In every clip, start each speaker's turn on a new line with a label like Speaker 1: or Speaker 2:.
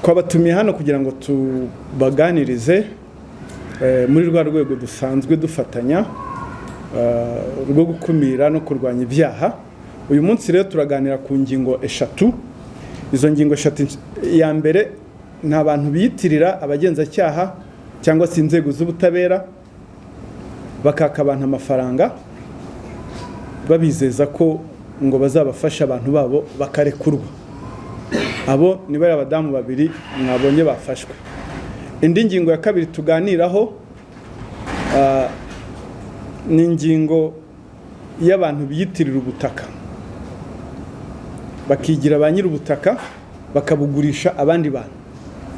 Speaker 1: Twabatumiye hano kugira ngo tubaganirize muri rwa rwego dusanzwe dufatanya rwo gukumira no kurwanya ibyaha. Uyu munsi rero turaganira ku ngingo eshatu. Izo ngingo eshatu, ya mbere nta bantu biyitirira abagenzacyaha cyangwa se inzego z'ubutabera bakaka abantu amafaranga babizeza ko ngo bazabafasha abantu babo bakarekurwa. Abo ni bari abadamu babiri mwabonye bafashwe. Indi ngingo ya kabiri tuganiraho ni ingingo y'abantu biyitirira ubutaka bakigira ba nyiri ubutaka bakabugurisha abandi bantu.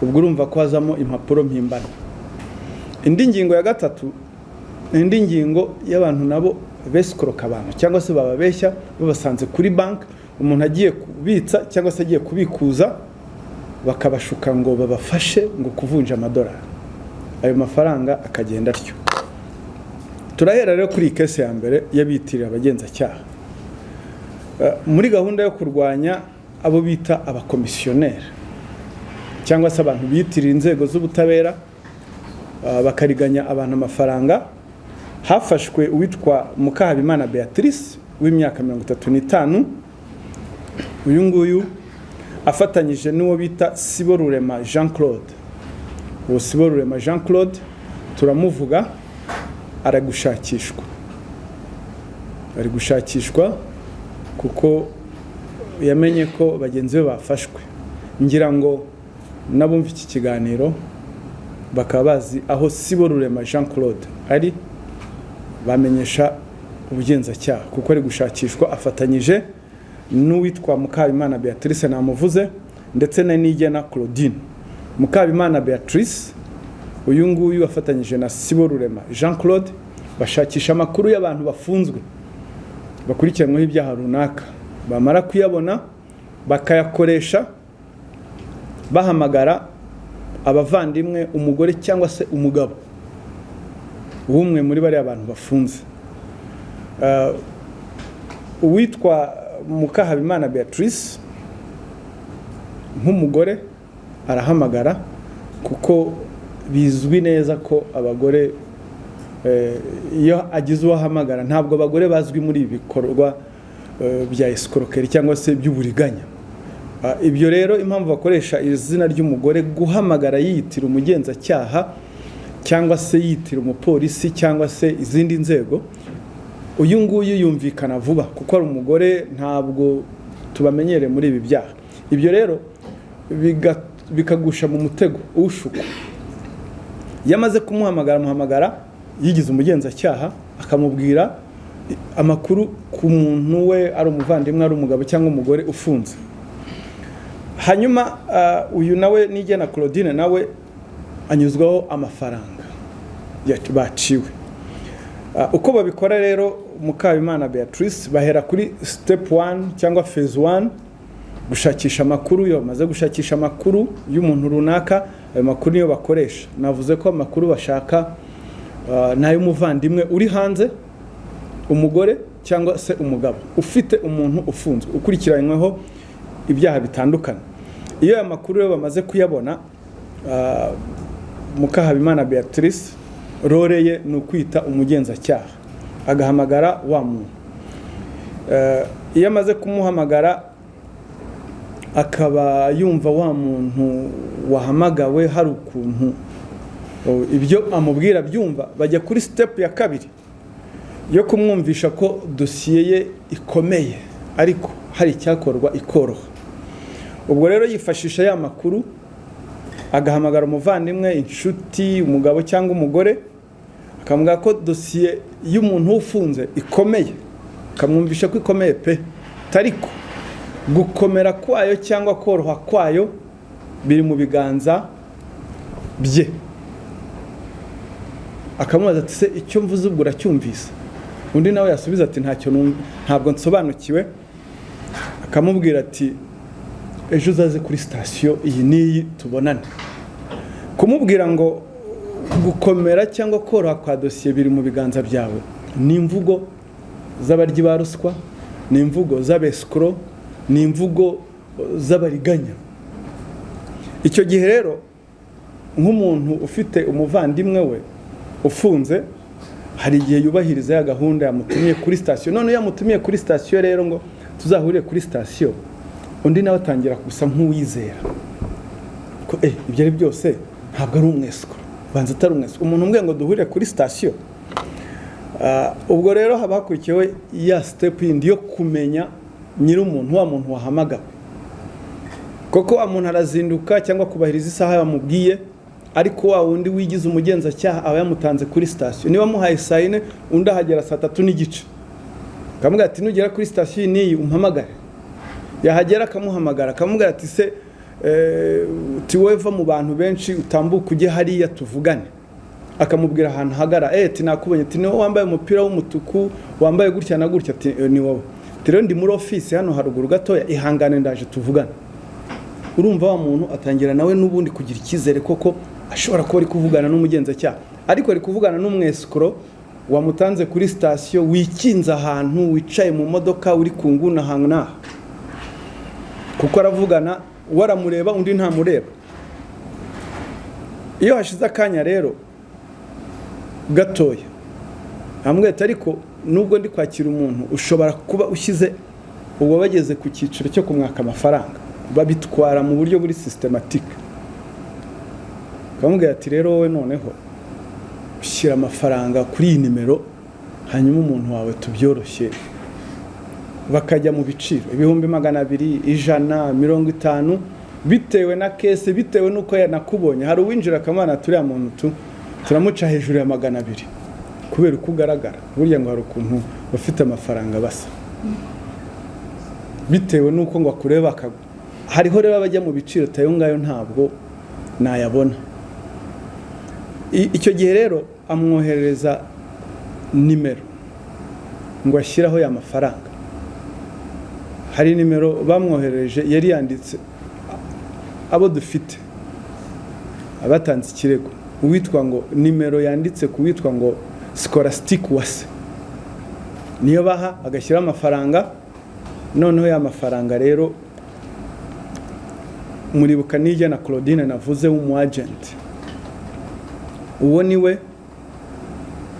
Speaker 1: Ubwo urumva ko hazamo impapuro mpimbano. Indi ngingo ya gatatu, indi ngingo y'abantu nabo besikoroka abantu cyangwa se bababeshya babasanze kuri bank, umuntu agiye kubitsa cyangwa se agiye kubikuza bakabashuka ngo babafashe ngo kuvunja amadolari, ayo mafaranga akagenda atyo. Turahera rero kuri kese ya mbere yabitirira abagenzacyaha. Muri gahunda yo kurwanya abo bita abakomisiyoneri cyangwa se abantu biyitirira inzego z'ubutabera bakariganya abantu amafaranga, hafashwe uwitwa Mukahabimana Beatrice w'imyaka 35. Uyu nguyu afatanyije n'uwo bita Siborurema Jean Claude. Uwo Siborurema Jean Claude turamuvuga, ari gushakishwa kuko yamenye ko bagenzi be bafashwe. Ngira ngo nabumva iki kiganiro bakaba bazi aho Siborurema Jean Claude ari, bamenyesha ubugenzacyaha kuko ari gushakishwa afatanyije n'uwitwa Mukahabimana Beatrice namuvuze ndetse na Nigena Claudine. Mukahabimana Beatrice uyu nguyu afatanyije na Siborurema Jean Claude bashakisha amakuru y'abantu bafunzwe bakurikiranweho ibyaha runaka. Bamara kuyabona bakayakoresha bahamagara abavandimwe, umugore cyangwa se umugabo w'umwe muri bari abantu bafunze. Uwitwa Mukahabimana Beatrice nk'umugore arahamagara kuko bizwi neza ko abagore iyo agize uwahamagara, ntabwo abagore bazwi muri ibi bikorwa bya escroquerie cyangwa se by'uburiganya. Ibyo rero impamvu bakoresha izina ry'umugore guhamagara yitira umugenzacyaha cyangwa se yitira umupolisi cyangwa se izindi nzego, uyu nguyu yumvikana vuba kuko ari umugore, ntabwo tubamenyere muri ibi byaha. Ibyo rero bikagusha mu mutego ushuka. Yamaze kumuhamagara yigize umugenzacyaha akamubwira amakuru ku muntu we, ari umuvandimwe, ari umugabo cyangwa umugore ufunze. Hanyuma uyu nawe Nigena Claudine nawe anyuzwaho amafaranga baciwe. Uko babikora rero, Mukahabimana Beatrice bahera kuri step 1 cyangwa phase 1, gushakisha amakuru. Yo maze gushakisha amakuru y'umuntu runaka, ayo makuru niyo bakoresha. Navuze ko amakuru bashaka nayo muvandimwe uri hanze, umugore cyangwa se umugabo ufite umuntu ufunzwe ukurikiranyweho ibyaha bitandukanye. Iyo aya makuru rero bamaze kuyabona, Mukahabimana Beatrice roreye ni ukwita umugenzacyaha agahamagara wa muntu. Iyo amaze kumuhamagara akaba yumva wa muntu wahamagawe hari ukuntu ibyo amubwira byumva, bajya kuri step ya kabiri yo kumwumvisha ko dosiye ye ikomeye ariko hari icyakorwa ikoroha. Ubwo rero yifashisha ya makuru agahamagara umuvandimwe, inshuti, umugabo cyangwa umugore, akamubwira ko dosiye y'umuntu ufunze ikomeye, akamwumvisha ko ikomeye pe, tariko gukomera kwayo cyangwa koroha kwayo biri mu biganza bye. Akamubaza ati se icyo mvuze ubwo uracyumvise? Undi nawe yasubiza ati ntabwo nsobanukiwe. Akamubwira ati ejo uzaze kuri sitasiyo iyi n'iyi tubonane. Kumubwira ngo gukomera cyangwa koroha kwa dosiye biri mu biganza byawe ni imvugo z'abaryi ba ruswa, ni imvugo z'abesikoro, ni imvugo z'abariganya. Icyo gihe rero nk'umuntu ufite umuvandimwe we ufunze, hari igihe yubahiriza ya gahunda yamutumiye kuri sitasiyo. None yamutumiye kuri sitasiyo rero ngo tuzahurire kuri sitasiyo, undi nawe atangira gusa nk'uwizera ko ibyo ari byose ntabwo ari umwesikoro, banza atari umwesikoro. Umuntu umbwiye ngo duhurire kuri sitasiyo, ubwo rero haba hakurikiyeho ya step yindi yo kumenya nyir'umuntu, wa muntu wahamagawe. Koko wa muntu arazinduka cyangwa kubahiriza isaha yamubwiye, ariko wa wundi wigize umugenzacyaha aba yamutanze kuri sitasiyo. Niba muhaye saa 4 undi ahagera saa 3:30, akamubwira ati nugera kuri sitasiyo n'iyi umpamagare. Yahagera akamuhamagara, akamubwira ati se tiweva mu bantu benshi utambuka ujye hariya tuvugane. Akamubwira ahantu hagara, ati nakubonye, ati niwe wambaye umupira w'umutuku, wambaye gutya na gutya, ati ni wowe. Rero ndi muri office hano haruguru gatoya, ihangane ndaje tuvugane. Urumva wa muntu atangira nawe n'ubundi kugira ikizere koko ashobora kuba ari kuvugana n'umugenzacyaha, ariko ari kuvugana n'umwesikoro wamutanze kuri sitasiyo, wikinze ahantu, wicaye mu modoka, uri kunguna ahantu naha. Kuko aravugana waramureba undi ntamureba. Iyo hashize akanya rero gatoya, amwete ariko nubwo ndi kwakira umuntu ushobora kuba ushyize ubwo bageze ku cyiciro cyo kumwaka amafaranga, babitwara mu buryo buri systematique. Kamubwira ati rero wowe noneho ushyira amafaranga kuri iyi nimero, hanyuma umuntu wawe tubyoroshye. Bakajya mu biciro 200, 100, 50 bitewe na kese, bitewe nuko yanakubonye. Hari uwinjira akamana turiya muntu turamuca hejuru ya 200 kubera uko ugaragara. Burya ngo hari ukuntu bafite amafaranga basa, bitewe nuko ngo akureba akagu. Hariho rero bajya mu biciro tayo ngayo ntabwo nayabona. Icyo gihe rero amwoherereza nimero ngo ashyiraho ya mafaranga. Hari nimero bamwoherereje yari yanditse abo dufite abatanze ikirego, uwitwa ngo nimero yanditse ku witwa ngo Scholastic Uwase, niyo baha agashyira amafaranga. Noneho ya mafaranga rero muribuka nijya na Claudine navuze w'umu agent, uwo niwe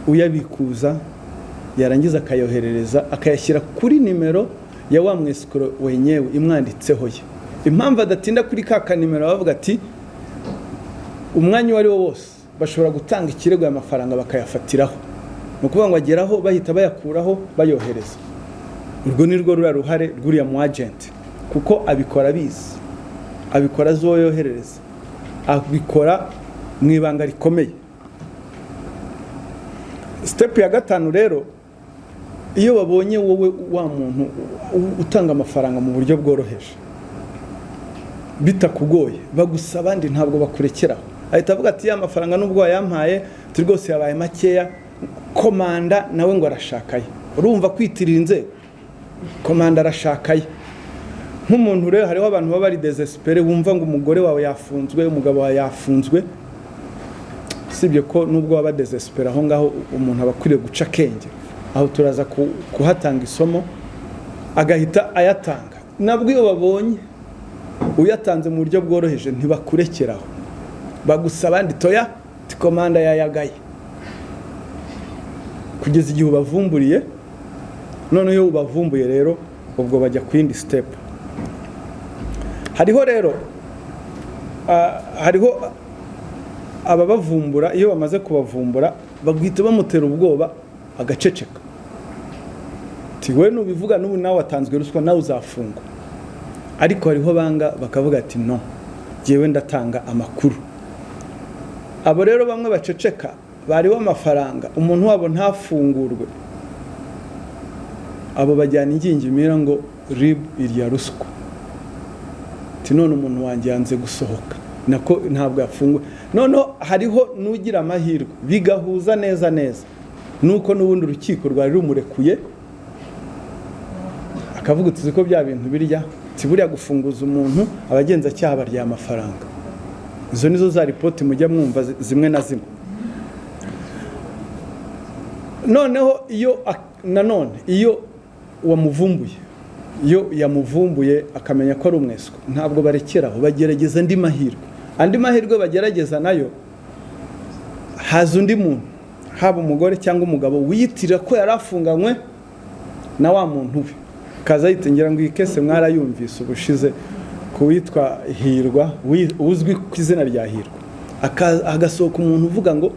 Speaker 1: uyabikuza, yarangiza akayoherereza akayashyira kuri nimero ya wa mwesikoro wenyewe imwanditseho ye. Impamvu adatinda kuri ka nimero bavuga ati umwanya wari wo wose bashobora gutanga ikirego ya mafaranga bakayafatiraho, nukuvuga ngo ageraho bahita bayakuraho bayohereza. Urwo ni rwo ruhare rw'uriya mu agent, kuko abikora bizi, abikora zo yoherereza, abikora mu ibanga rikomeye. Step ya 5 rero, iyo babonye wowe wa muntu utanga amafaranga mu buryo bworoheje bitakugoye, bagusaba abandi ntabwo bakurekeraho. Ahita avuga ati ya mafaranga nubwo yampaye turi rwose yabaye makeya, komanda nawe ngo arashakaye. Urumva kwitirira inzego, komanda arashakaye. Nk'umuntu rero hariho abantu baba bari desespere, wumva ngo umugore wawe yafunzwe, umugabo wawe yafunzwe, sibye ko nubwo baba desespere aho ngaho umuntu aba akwiriye guca akenge. Aho turaza kuhatanga isomo agahita ayatanga. Nabwo iyo babonye uyatanze mu buryo bworoheje ntibakurekeraho, bagusaba andi toya komanda yayagaye kugeza igihe ubavumburiye. None iyo ubavumbuye rero ubwo bajya ku yindi step. Hariho rero hariho ababavumbura, iyo bamaze kubavumbura bagwita bamutera ubwoba agaceceka. Tiwe nubivuga n'ubu nawe watanzwe ruswa nawe uzafungwa. Ariko hariho banga bakavuga ati no, jewe ndatanga amakuru. Abo rero bamwe baceceka bariho amafaranga, umuntu wabo ntafungurwe, abo bajyana ingingimira ngo RIB irya ruswa, none umuntu wanjye yanze gusohoka nako ntabwo yafunguye. Noneho hariho nugira amahirwe bigahuza neza nuko n'ubundi urukiko rwari rumurekuye akavuga tuzi ko bya bintu birya buriya gufunguza umuntu abagenzacyaha barya amafaranga. Izo nizo za ripoti mujya mwumva zimwe na zimwe. Noneho iyo wamuvumbuye, iyo yamuvumbuye akamenya ko ari umweswa, ntabwo barekeraho, bagerageza andi mahirwe bagerageza nayo. Haza undi muntu, haba umugore cyangwa umugabo wiyitirira ko yari afunganywe na wa muntu we, kaza yitingira ngo iyi kese mwarayumvise ubushize ku witwa Hirwa, uzwi ku izina rya Hirwa, agasohoka umuntu uvuga ngo,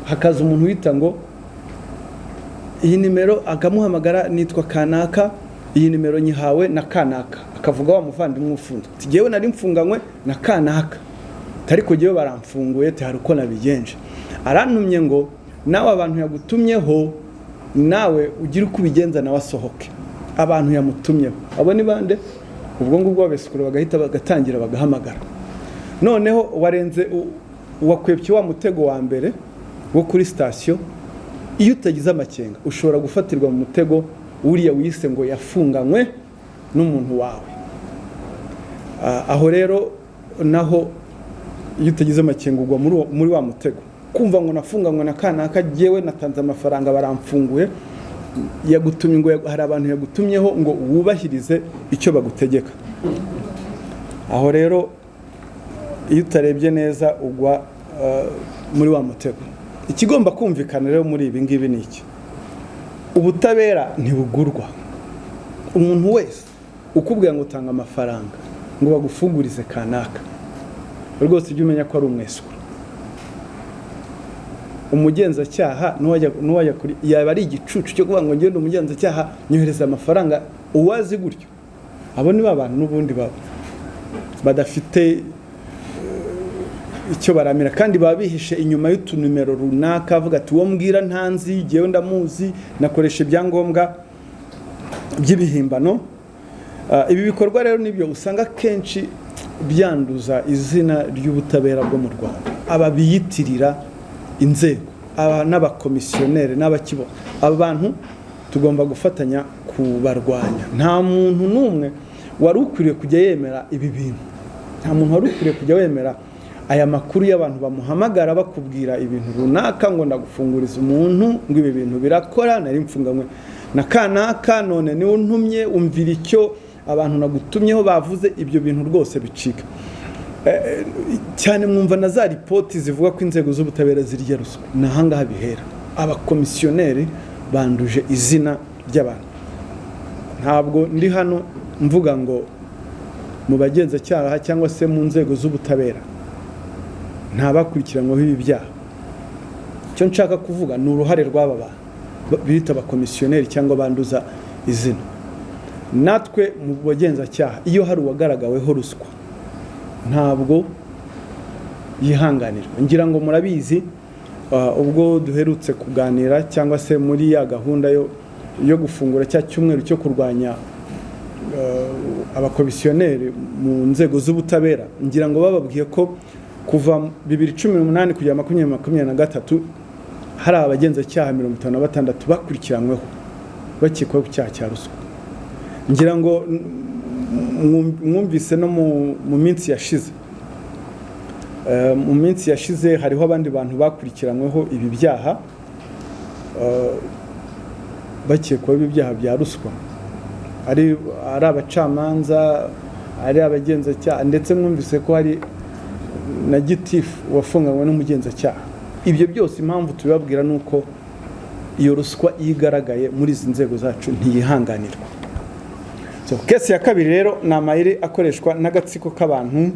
Speaker 1: hakaza umuntu wita ngo iyi nimero, akamuhamagara nitwa kanaka, iyi nimero nyihawe na kanaka, akavuga wa muvandimwe ufunzwe, tigewe nari mfunganywe na kanaka, ariko jewe baramfunguye hari uko nabigenje, arantumye ngo nawe abantu yagutumyeho nawe ugira uko ubigenza nawe asohoke. Abantu yamutumyeho abo ni bande? Ubwo ngubwo babesukura bagahita bagatangira bagahamagara. Noneho warenze wakwepye wa mutego wa mbere wo kuri station. Iyo utagize amakenga ushobora gufatirwa mu mutego uriya wise ngo yafunganywe n'umuntu wawe. Aho rero naho iyo utagize amakenga ugwa muri wa mutego, kumva ngo nafunganywe na kanaka, jewe natanze amafaranga baramfunguye, yagutumye ngo hari abantu yagutumyeho ngo wubahirize icyo bagutegeka. Aho rero iyo utarebye neza ugwa muri wa mutego. Ikigomba kumvikana rero muri ibi ngibi ni iki? Ubutabera ntibugurwa. Umuntu wese ukubwira ngo utanga amafaranga ngo bagufungurize kanaka, rwose ujye umenya ko ari umweswa. Umugenzacyaha nuwajya kuri yaba ari igicucu cyo kuvuga ngo ngende umugenzacyaha nyohereza amafaranga uwazi gutyo. Abo ni abantu n'ubundi badafite icyo baramira, kandi babihishe inyuma y'utunumero runaka, avuga ati uwo mbwira ntanzi, jewe ndamuzi, nakoresha ibyangombwa by'ibihimbano. Ibi bikorwa rero nibyo usanga kenshi byanduza izina ry'ubutabera bwo mu Rwanda. Aba biyitirira inzego, aba n'abakomisiyoneri n'abakibo, abantu tugomba gufatanya kubarwanya. Nta muntu n'umwe wari ukwiriye kujya yemera ibi bintu, nta muntu wari ukwiriye kujya wemera aya makuru y'abantu bamuhamagara bakubwira ibintu runaka ngo ndagufunguriza umuntu, ngo ibi bintu birakora, nari mfunganywe na kanaka, none ni untumye, umvira icyo abantu nagutumyeho bavuze. Ibyo bintu rwose bicika cyane. Mwumva na za ripoti zivuga ko inzego z'ubutabera zirya ruswa, nahangaha bihera. Abakomisiyoneri banduje izina ry'abantu. Ntabwo ndi hano mvuga ngo mu bagenzacyaha cyangwa se mu nzego z'ubutabera ntabakurikiranwaho ibi byaha. Cyo nshaka kuvuga ni uruhare rw'aba bantu bita abakomisiyoneri cyangwa banduza izina. Natwe mu bagenzacyaha iyo hari uwagaragaweho ruswa ntabwo yihanganirwa. Ngira ngo murabizi ubwo duherutse kuganira cyangwa se muri ya gahunda yo gufungura cya cyumweru cyo kurwanya abakomisiyoneri mu nzego z'ubutabera, ngira ngo bababwiye ko kuva 2018 kugera 2023 hari abagenzacyaha 56 bakurikiranyweho bakekwaho icyaha cya ruswa. Ngira ngo mwumvise no mu minsi yashize, mu minsi yashize hariho abandi bantu bakurikiranyweho ibi byaha, bakekwaho ibi byaha bya ruswa, ari abacamanza, ari abagenzacyaha, ndetse mwumvise ko hari na gitifu wafunganywe n'umugenzacyaha. Ibyo byose impamvu tubibabwira nuko iyo ruswa igaragaye muri izi nzego zacu ntiyihanganirwa. Kesi ya kabiri rero ni amayeri akoreshwa n'agatsiko k'abantu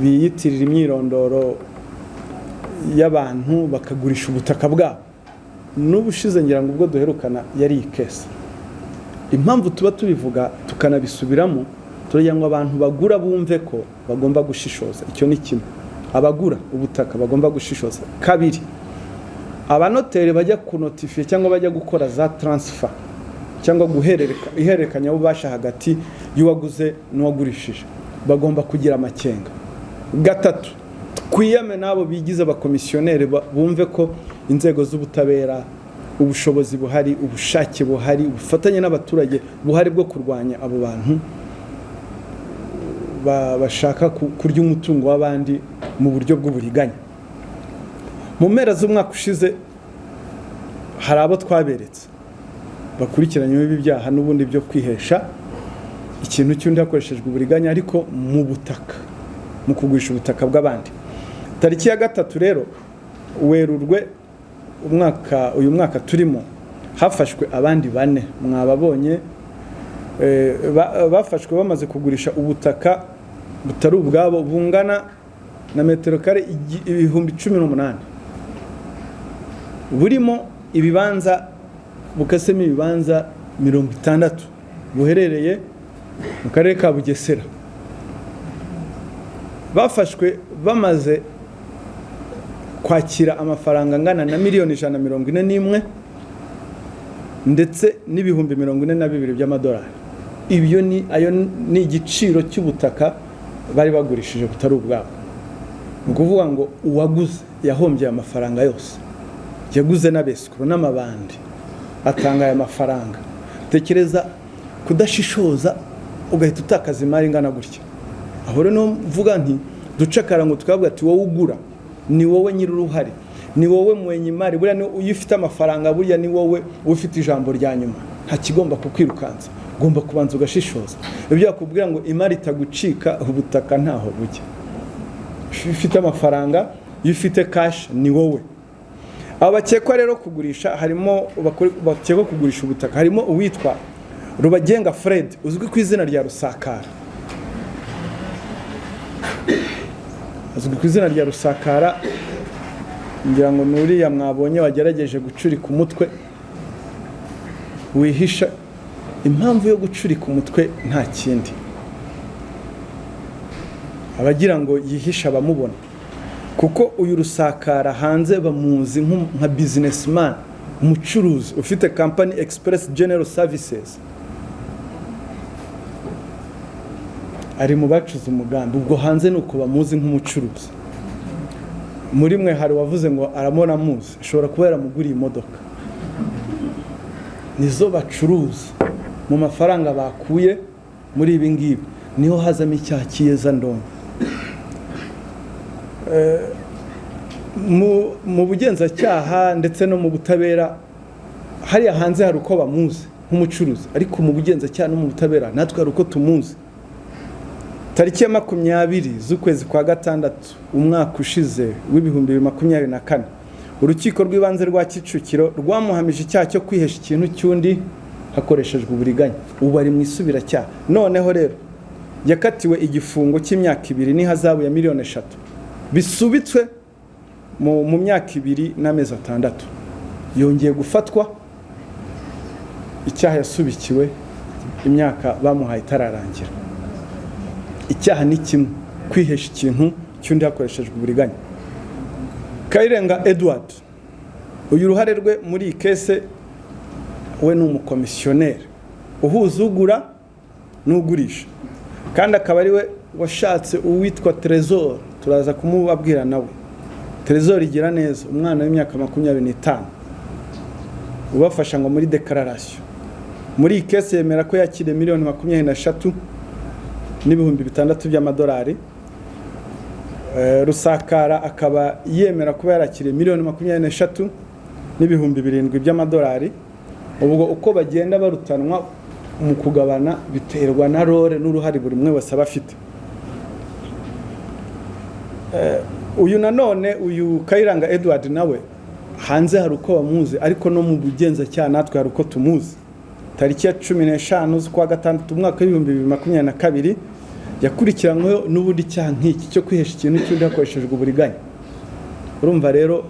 Speaker 1: biyitirira imyirondoro y'abantu bakagurisha ubutaka bwabo. N'ubushize ngira ngo ubwo duherukana yari iyi kesi. Impamvu tuba tubivuga tukanabisubiramo, turagira ngo abantu bagura bumve ko bagomba gushishoza. Icyo ni kimwe. Abagura ubutaka bagomba gushishoza. Kabiri, abanoteri bajya kunotifiye cyangwa bajya gukora za transfer cyangwa ihererekanya ububasha hagati y'uwaguze n'uwagurishije, bagomba kugira amakenga. Gatatu, twiyame nabo bigize abakomisiyoneri bumve ko inzego z'ubutabera, ubushobozi buhari, ubushake buhari, ubufatanye n'abaturage buhari bwo kurwanya abo bantu bashaka kurya umutungo w'abandi mu buryo bw'uburiganya. Mu mpera z'umwaka ushize hari abo twaberetse bakurikiranyweho ibi byaha n'ubundi byo kwihesha ikintu cy'undi hakoreshejwe uburiganya, ariko mu butaka, mu kugurisha ubutaka bw'abandi. Tariki ya 3 rero Werurwe uyu mwaka turimo, hafashwe abandi 4 mwababonye, bafashwe bamaze kugurisha ubutaka butari ubwabo bungana na metero kare 18,000, burimo ibibanza bukasemo ibibanza 60 buherereye mu karere ka Bugesera. Bafashwe bamaze kwakira amafaranga angana na miliyoni 141 ndetse n'ibihumbi 42 by'amadolari. Ibyo ni igiciro cy'ubutaka bari bagurishije butari ubwabo. Ni ukuvuga ngo uwaguze yahombye amafaranga yose, yaguze n'abesikuru n'amabandi, atanga aya mafaranga. Tekereza kudashishoza ugahita utakaza imari ingana gutya. Aho rero mvuga nti ducakara ngo tukavuga ati wowe ugura ni wowe nyir'uruhare, ni wowe mwenye imari, buriya ni uyifite amafaranga, buriya ni wowe ufite ijambo rya nyuma, nta kigomba kukwirukanza, ugomba kubanza ugashishoza. Ibyo yakubwira ngo imari itagucika, ubutaka ntaho bujya. Ufite amafaranga, iyo ufite cash ni wowe. Abakekwa rero kugurisha, harimo bakekwa kugurisha ubutaka, harimo uwitwa Rubagenga Fred, uzwi ku izina rya Rusakara. Azwi ku izina rya Rusakara, ngira ngo nuriya mwabonye wagerageje gucurika umutwe wihisha. Impamvu yo gucurika umutwe nta kindi, abagira ngo yihisha bamubona, kuko uyu Rusakara hanze bamuzi nka businessman, umucuruzi ufite company Express General Services, ari mu bacuze umugambi. Ubwo hanze nuko bamuzi nk'umucuruzi. Muri mwe hari wavuze ngo aramona amuzi, ashobora kuba yaramuguriye imodoka. Nizo bacuruza mu mafaranga bakuye muri ibi ngibi, niho hazamo icyaha cyiyeza ndongo. Mu bugenzacyaha ndetse no mu butabera, hariya hanze hari uko bamuzi nk'umucuruzi, ariko mu bugenzacyaha no mu butabera natwe hari uko tumuzi. Tariki ya 20 z'ukwezi kwa 6 umwaka ushize w'2024, urukiko rw'ibanze rwa Kicukiro rwamuhamije icyaha cyo kwihesha ikintu cy'undi hakoreshejwe uburiganya. Ubu ari mu isubiracyaha. Noneho rero yakatiwe igifungo cy'imyaka 2 n'ihazabu ya miliyoni 3, bisubitswe mu myaka 2 n'amezi 6. Yongeye gufatwa, icyaha yasubikiwe, imyaka bamuhaye itararangira. Icyaha ni kimwe, kwihesha ikintu cy'undi hakoreshejwe uburiganya. Kayirenga Edward, uyu ruhare rwe muri iyi kese, we ni umukomisiyoneri uhuza ugura n'ugurisha, kandi akaba ari we washatse uwitwa Trezor. Turaza kumubabwira nawe. Trezor igira neza, umwana w'imyaka 25, ubafasha ngo muri declaration. Muri iyi kese yemera ko yakiriye miliyoni 23 n'ibihumbi 6 by'amadolari. Rusakara akaba yemera kuba yarakiriye miliyoni 23 n'ibihumbi 7 by'amadolari. Ubwo uko bagenda barutanwa mu kugabana biterwa na role n'uruhari buri mwe wese abafite. Uyu nanone, uyu Kayiranga Edward nawe hanze hari uko bamuzi, ariko no mu bugenzacyaha natwe hari uko tumuzi. Tariki ya 15 z'ukwa 6 umwaka w'2022 yakurikiranyweho n'ubundi cyaha nk'iki cyo kwihesha ikintu cy'undi hakoreshejwe uburiganya. Urumva rero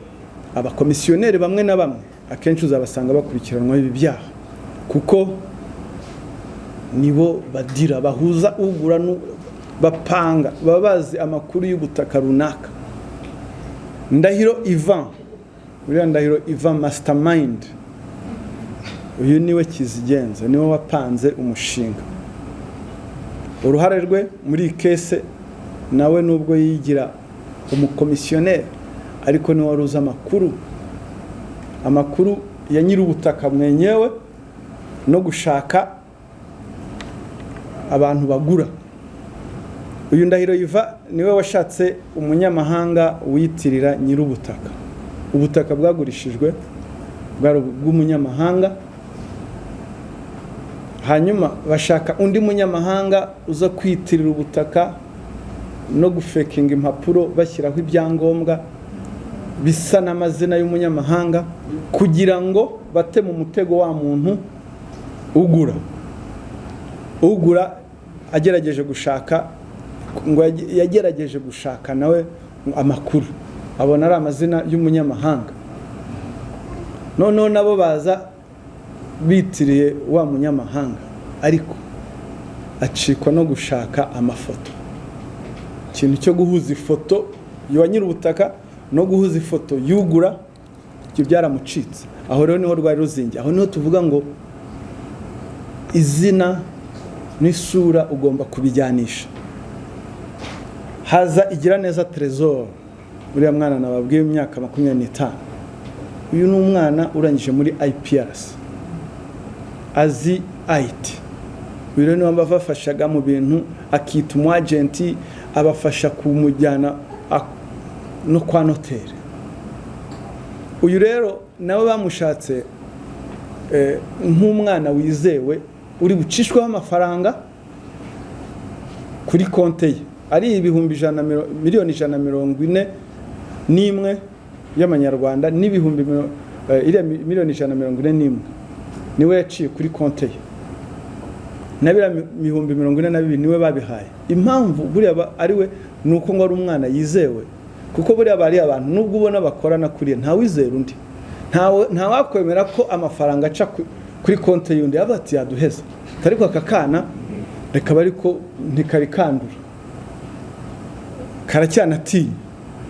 Speaker 1: abakomisiyoneri bamwe na bamwe akenshi uzabasanga bakurikiranwa ibi byaha, kuko nibo badira, bahuza ugura bapanga, babazi amakuru y'ubutaka runaka. Ndahiro Ivan, uriya Ndahiro Ivan mastermind, uyu niwe Kizigenza, niwe wapanze umushinga. Uruhare rwe muri iyi kese nawe nubwo yigira umukomisiyoneri ariko niwe wari uzi amakuru ya nyir'ubutaka mwenyewe no gushaka abantu bagura. Uyu Ndahiro Yvan niwe washatse umunyamahanga wiyitirira nyir'ubutaka. Ubutaka bwagurishijwe bwari bw'umunyamahanga, hanyuma bashaka undi munyamahanga uza kwiyitirira ubutaka no gufekinga impapuro bashyiraho ibyangombwa bisa n'amazina y'umunyamahanga kugira ngo bate mu mutego wa muntu ugura agerageje gushaka ngo yagerageje gushaka nawe amakuru abona ari amazina y'umunyamahanga, noneho nabo baza bitiriye wa munyamahanga ariko acikwa no gushaka amafoto. Ikintu cyo guhuza ifoto ya nyir'ubutaka no guhuza ifoto y'ugura ibyo byaramucitse. Aho rero niho rwari ruzingiye. Aho niho tuvuga ngo izina n'isura ugomba kubijyanisha. Haza Igiraneza Trésor, uriya mwana nababwiye imyaka 25. Uyu ni umwana urangije muri IPRS azi IT. Uyu rero niwe bafashaga mu bintu, akita umu agenti, abafasha kumujyana no kwa noteri. Uyu rero nawe bamushatse nk'umwana wizewe uri bucishweho amafaranga kuri konte ye ari miliyoni 141 y'amanyarwanda n'ibihumbi miliyoni 141 niwe yaciye kuri konte ye, nabira 42 niwe babihaye. Impamvu buriya ari we nuko ngo ari umwana yizewe, kuko buriya bari abantu nubwo ubona bakorana kuriye nta wizera undi, nta wakwemera ko amafaranga aca kuri konte y'undi abati yaduheza. Ariko akakana reka bari ko ntikari kandura, karacyanatinya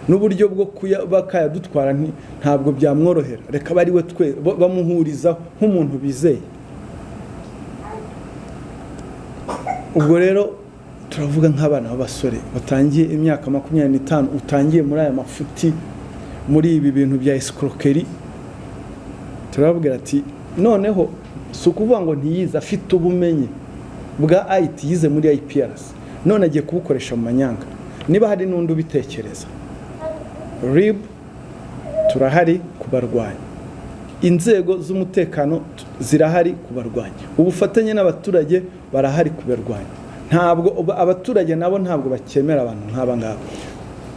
Speaker 1: n'uburyo bwo bakaya dutwara ntabwo byamworohera, reka bari we twe bamuhuriza nk'umuntu bizeye. Ubwo rero turavuga nk'abana b'abasore batangiye imyaka 25 utangiye muri aya mafuti, muri ibi bintu bya escroquerie. Turababwira ati noneho sukuvuga ngo ntiyiza afite ubumenyi bwa IT, yize muri IPRS, none agiye kubukoresha mu manyanga. Niba hari n'undi ubitekereza, RIB turahari kubarwanya, inzego z'umutekano zirahari kubarwanya, ubufatanye n'abaturage barahari kubarwanya. Ntabwo abaturage nabo ntabwo bakemera abantu nk'aba ngaba.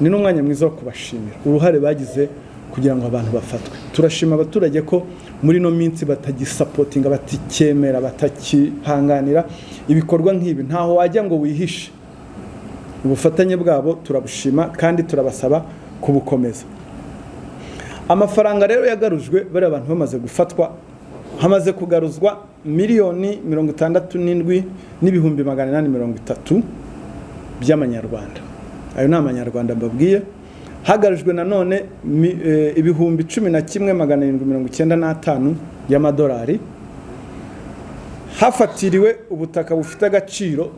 Speaker 1: Ni n'umwanya mwiza wo kubashimira uruhare bagize kugira ngo abantu bafatwe. Turashima abaturage ko muri no minsi batagisapotinga, batikemera, batakihanganira ibikorwa nk'ibi. Ntaho wajya ngo wihishe. Ubufatanye bwabo turabushima kandi turabasaba kubukomeza. Amafaranga rero yagarujwe bari abantu bamaze gufatwa, hamaze kugaruzwa miliyoni 67 n'ibihumbi 830 by'amanyarwanda. Ayo ni amanyarwanda mbabwiye. Hagarujwe nanone ibihumbi 11,795 y'amadolari. Hafatiriwe ubutaka bufite agaciro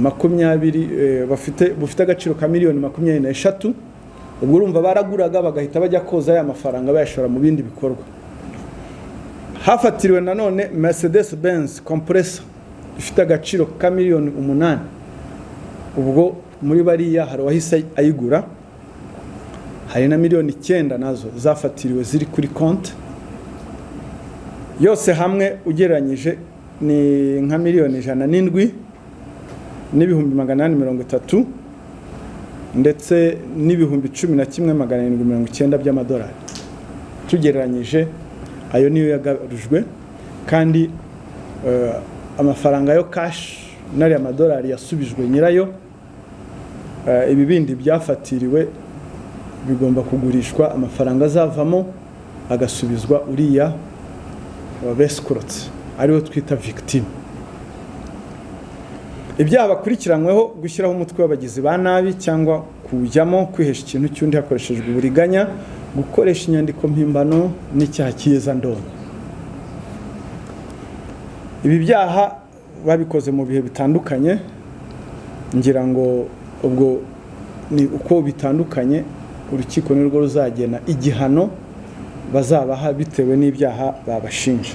Speaker 1: 20 bufite agaciro ka miliyoni 23. Ubwo urumva baraguraga bagahita bajya koza ya mafaranga bayashora mu bindi bikorwa. Hafatiriwe nanone Mercedes Benz compressor ifite agaciro ka miliyoni 8. Ubwo muri bariya hari wahise ayigura. Hari na miliyoni 9 nazo zafatiriwe ziri kuri konti. Yose hamwe ugereranyije ni nka miliyoni 107 n'ibihumbi 830 ndetse n'ibihumbi 11,790 by'amadolari. Tugereranyije ayo niyo yagarujwe, kandi amafaranga yo cash nari amadolari yasubijwe nyirayo. Ibi bindi byafatiriwe bigomba kugurishwa, amafaranga azavamo agasubizwa uriya wabeskurotse ariwe twita victim. Ibyaha bakurikiranyweho gushyiraho umutwe w'abagizi ba nabi cyangwa kujyamo kwihesha ikintu cy'undi hakoreshejwe uburiganya, gukoresha inyandiko mpimbano n'icyaha cy'iza ndongo. ibi byaha babikoze mu bihe bitandukanye, ngira ngo ubwo ni uko bitandukanye urukiko nirwo ruzagena igihano bazabaha bitewe n'ibyaha babashinja.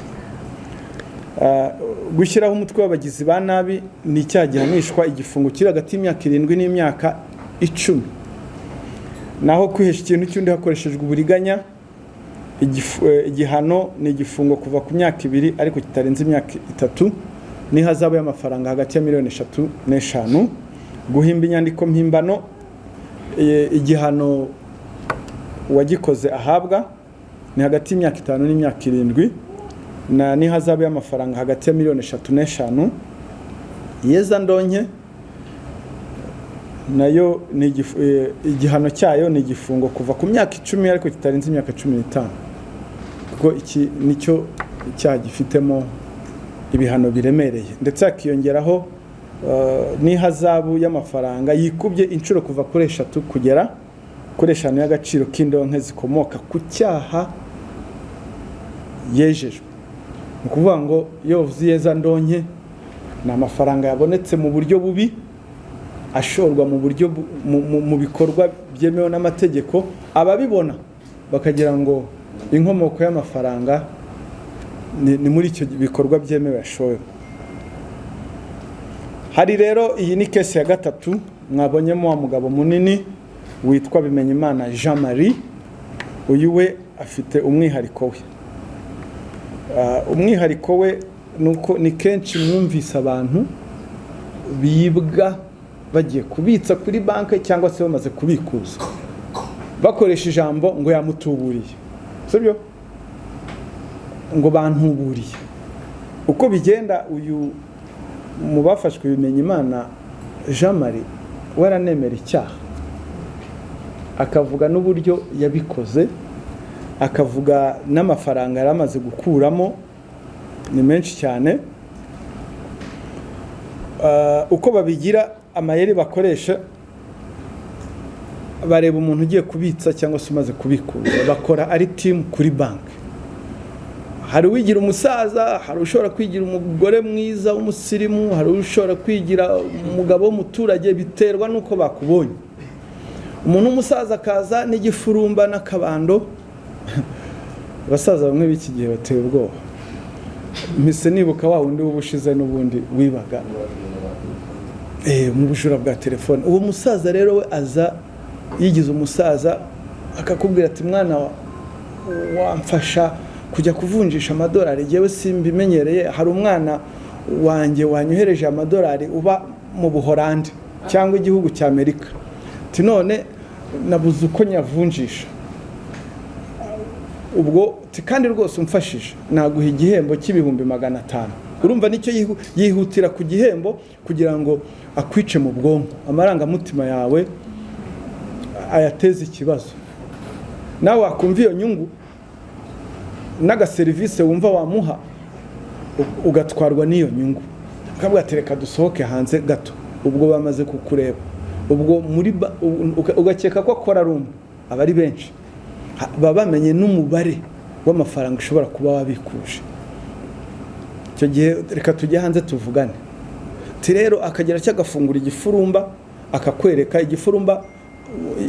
Speaker 1: Gushyiraho umutwe w'abagizi ba nabi ni icyaha gihanishwa igifungo kiri hagati y'imyaka 7 n'imyaka 10. Naho kwihesha ikintu cy'undi hakoreshejwe uburiganya, igihano ni igifungo kuva ku myaka 2 ariko kitarenze imyaka 3 n'ihazabu y'amafaranga hagati ya miliyoni 3 n'eshanu. Guhimba inyandiko mpimbano, igihano uwagikoze ahabwa ni hagati y'imyaka 5 n'imyaka 7 na n'ihazabu y'amafaranga hagati ya miliyoni 3 n'eshanu. Yeza ndonke nayo ni igihano cyayo ni igifungo kuva ku myaka 10 ariko kitarenze imyaka 15, kuko iki nicyo icyaha gifitemo ibihano biremereye, ndetse akiyongeraho n'ihazabu y'amafaranga yikubye inshuro kuva kuri 3 kugera kuri 5 y'agaciro k'indonke zikomoka ku cyaha yejejwe. Ni ukuvuga ngo iyo uvuze yeza ndonke ni amafaranga yabonetse mu buryo bubi, ashorwa mu buryo mu bikorwa byemewe n'amategeko, ababibona bakagira ngo inkomoko y'amafaranga ni muri icyo bikorwa byemewe yashowe. Hari rero iyi ni kesi ya gatatu mwabonyemo wa mugabo munini witwa Bimenyimana Jean Marie. Uyu we afite umwihariko we. Umwihariko we nuko ni kenshi mwumvise abantu bibwa bagiye kubitsa kuri banki cyangwa se bamaze kubikuza bakoresha ijambo ngo yamutuburiye, sibyo? Ngo bantuburiye. Uko bigenda, uyu mu bafashwe Bimenyimana Jean Marie waranemera icyaha, akavuga n'uburyo yabikoze, akavuga n'amafaranga yaramaze gukuramo ni menshi cyane. Uko babigira amayeri bakoresha, bareba umuntu ugiye kubitsa cyangwa se umaze kubikuza, bakora ari team kuri banki. Hari uwigira umusaza, hari ushobora kwigira umugore mwiza w'umusirimu, hari ushobora kwigira umugabo w'umuturage, biterwa nuko bakubonye. Umuntu w'umusaza akaza n'igifurumba n'akabando. Abasaza bamwe b'iki gihe bateye ubwoba. Mpise nibuka wa wundi w'ubushize n'ubundi wibaga mu bujura bwa telefone. Uwo musaza rero we aza yigize umusaza, akakubwira ati mwana wamfasha kujya kuvunjisha amadolari, yewe simbimenyereye, hari umwana wanjye wanyohereje amadolari uba mu Buholandi cyangwa igihugu cya Amerika, ati none nabuze uko nyavunjisha. Ubwo kandi rwose umfashije naguha igihembo cy'ibihumbi 500. Urumva nicyo yihutira ku gihembo kugira ngo akwice mu bwonko, amarangamutima yawe ayateze ikibazo. Nawe wakumva iyo nyungu naga service wumva wamuha, ugatwarwa n'iyo nyungu, ukabwa tereka dusohoke hanze gato. Ubwo bamaze kukureba, ubwo muri ugakeka ko akora rumwe, abari benshi baba bamenye n'umubare w'amafaranga ushobora kuba wabikuje. Icyo gihe reka tujye hanze tuvugane. Rero akagera cyagafungura igifurumba, akakwereka igifurumba,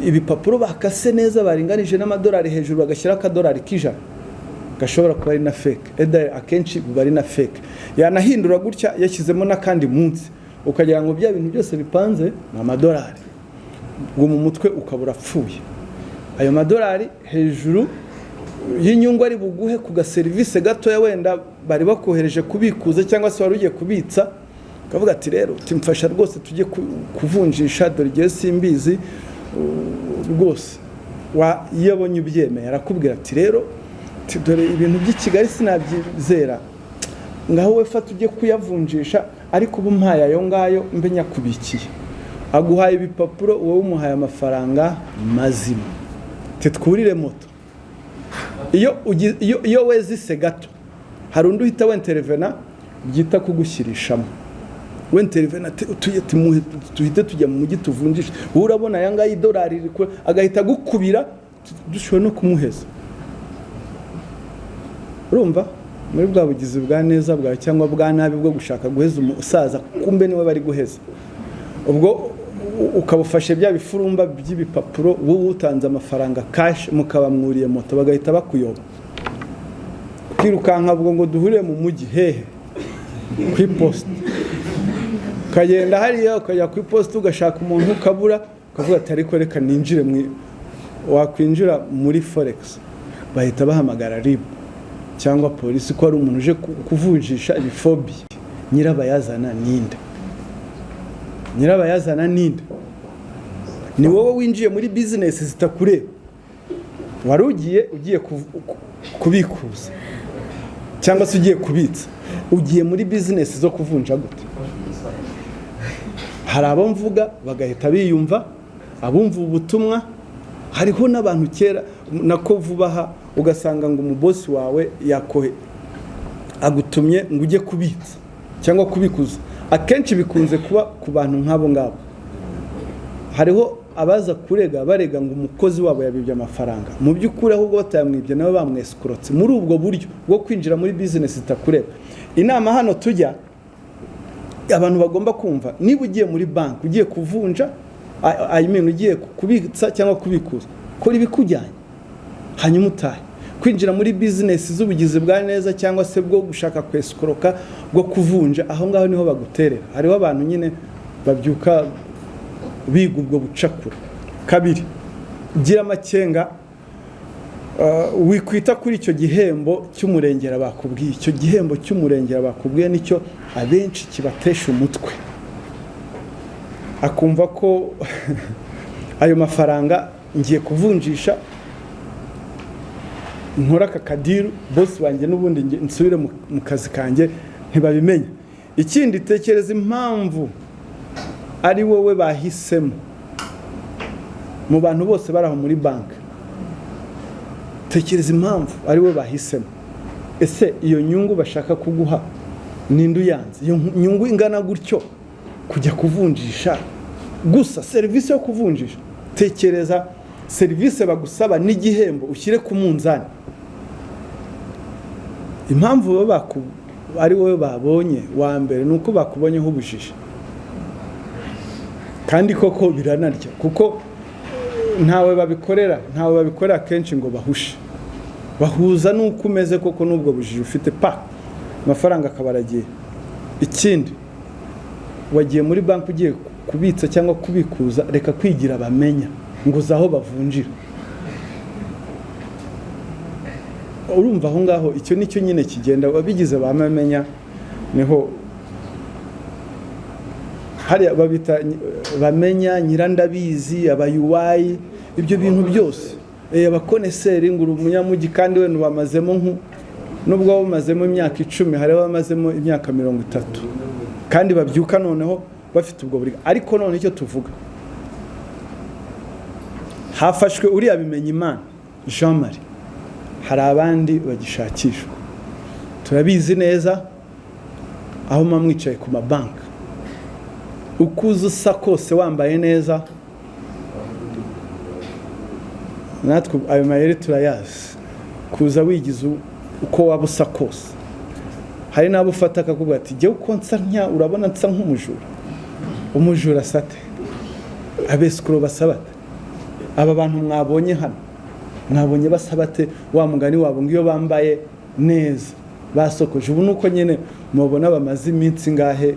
Speaker 1: ibipapuro bakase neza baringanije n'amadolari hejuru, bagashyira akadolari k'ijana gashobora kuba ari na fake. Akenshi biba ari na fake. Yanahindura gutya yashyizemo n'akandi munsi, ukagira ngo bya bintu byose bipanze n'amadolari, ngo mu mutwe ukabura pfuye. Ayo madolari hejuru y'inyungu ari buguhe ku gaserivise gato ya wenda bari bakohereje kubikuza cyangwa se wari ugiye kubitsa, kavuga ati rero timfasha rwose tujye kuvunjisha, dore igihe simbizi rwose. Yabonye ubyemeye arakubwira ati rero dore ibintu by'i Kigali sinabyizera, ngaho we fata ujye kuyavunjisha, ariko ubu mpaye ayo ngayo mbe nyakubikiye. Aguhaye ibipapuro, wowe umuhaye amafaranga mazima. Twurire moto. Iyo wezise gato, hari undi uhita wenterevena byita kugushyirishamo. Wenterevena tuhite tujya mu mujyi tuvunjisha. Urabona aya ngaya idolari agahita gukubira, dushobora no kumuheza. Urumva? muri bwa bugizi bwa neza bwawe cyangwa bwa nabi bwo gushaka guheza umusaza kumbe niwe bari guheza, ubwo ukabufashe bya bifurumba by'ibipapuro wowe utanze amafaranga cash mukabamwuriye moto bagahita bakuyoba ukirukanka bwo ngo duhurire mu mujyi hehe ku iposta ukagenda hariya ukajya ku iposta ugashaka umuntu ukabura ukavuga ati ariko reka ninjire wakwinjira muri forex bahita bahamagara RIB cyangwa polisi ko ari umuntu uje kuvunjisha ibifobi. Nyirabayazana ninde? Ni wowe winjiye muri business zitakureba, wari ugiye kubikuza cyangwa se ugiye kubitsa, ugiye muri business zo kuvunja gute? Hari abo mvuga bagahita biyumva abumva ubutumwa, hariho n'abantu kera nako vubaha ugasanga ngo umubosi wawe yakohe agutumye ngo ujye kubitsa cyangwa kubikuza. Akenshi bikunze kuba ku bantu nk'abo ngabo. Hariho abaza barega ngo umukozi wabo yabibye amafaranga, mu by'ukuri ahubwo batayamwibye nawe bamweskurotse muri ubwo buryo bwo kwinjira muri business itakureba. Inama hano tujya abantu bagomba kumva, niba ugiye muri bank ugiye kuvunja ugiye kubitsa cyangwa kubikuza, kora ibikujyanye hanyuma utahe. Kwinjira muri business z'ubugizi bwa neza cyangwa se bwo gushaka kweskuroka bwo kuvunja, aho ngaho niho baguterera. Hariho abantu nyine babyuka biga ubwo bucakura. Kabiri, gira amakenga, wikwita kuri icyo gihembo cy'umurengera bakubwiye. Icyo gihembo cy'umurengera bakubwiye nicyo abenshi kibatesha umutwe, akumva ko ayo mafaranga ngiye kuvunjisha nkora aka kadiru boss wanjye n'ubundi nsubire mu kazi kanjye ntibabimenya. Ikindi, tekereza impamvu ari wowe bahisemo mu bantu bose baraho muri bank. Tekereza impamvu ari wowe bahisemo. Ese iyo nyungu bashaka kuguha ninde uyanze? Iyo nyungu ingana gutyo kujya kuvunjisha gusa serivisi yo kuvunjisha. Tekereza serivisi bagusaba n'igihembo ushyire ku munzani. Impamvu ari wowe babonye wa mbere nuko bakubonyeho ubujiji, kandi koko biranarya kuko ntawe babikorera kenshi ngo bahushe, bahuza nuko umeze koko nubwo bujiji ufite amafaranga akabaragiye. Ikindi, wagiye muri banki ugiye kubitsa cyangwa kubikuza, reka kwigira bamenya ngo uzaho bavunjira. Urumva aho ngaho icyo nicyo nyine kigenda, wabigize bamenya niho hari babita bamenya nyirandabizi, abayuwayi, ibyo bintu byose abakoneseri ngo umunyamugi kandi we nubamazemo nubwo bamazemo imyaka 10, hari bamazemo imyaka 30 kandi babyuka noneho bafite ubwo buri. Ariko none icyo tuvuga, hafashwe uriya bimenya Imana Jean Marie, hari abandi bagishakishwa. Turabizi neza aho mamwicaye ku mabanka, ukuza usa kose wambaye neza, natwe ayo mayeri turayazi. Kuza wigize uko waba usa kose, hari nabo ufata akakubwira ati jye uko nsa urabona nsa nk'umujura. Umujura sate? Abesukuro basabate? Aba bantu mwabonye hano, mwabonye basabate wa mugani wabo ngiyo bambaye neza basokoje. Ubu nuko nyene mubona bamaze iminsi ngahe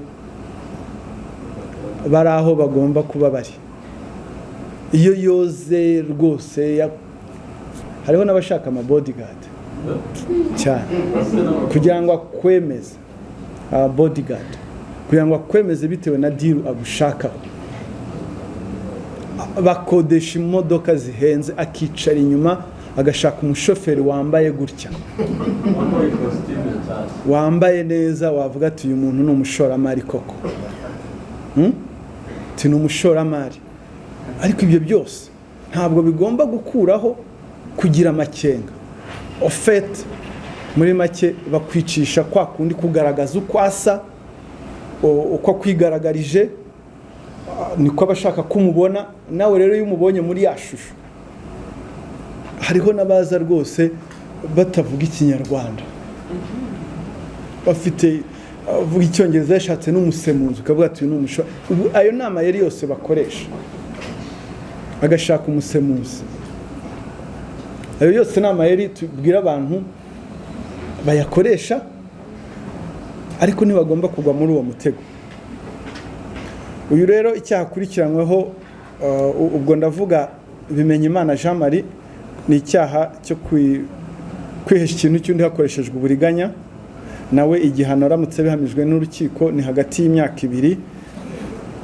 Speaker 1: bari aho bagomba kuba bari. Iyo yoze rwose hariho n'abashaka ama bodyguard cyane kugira ngo akwemeze, bodyguard kugira ngo akwemeze bitewe na deal agushaka. Bakodesha imodoka zihenze, akicara inyuma agashaka umushoferi wambaye gutya, wambaye neza, wavuga ati uyu muntu ni umushoramari koko, ni umushoramari. Ariko ibyo byose ntabwo bigomba gukuraho kugira amakenga. Ofete muri make bakwicisha kwa kundi kugaragaza uko asa, uko kwigaragarije niko bashaka kumubona. Nawe rero iyo umubonye muri yashusho, hariho nabaza rwose batavuga ikinyarwanda, afite avuga icyongereza yashatse n'umusemuzi ukavuga ati uyu ni umushomeri. Ubu ayo nama yari yose bakoresha, agashaka umusemuzi, ayo yose nama yari tubwira abantu bayakoresha, ariko ntibagomba kugwa muri uwo mutego. Uyu rero icyaha akurikiranyweho, ubwo ndavuga Bimenyimana Jean Marie, ni icyaha cyo kwihesha ikintu cy'undi hakoreshejwe uburiganya. Nawe igihano aramutse bihamijwe n'urukiko ni hagati y'imyaka 2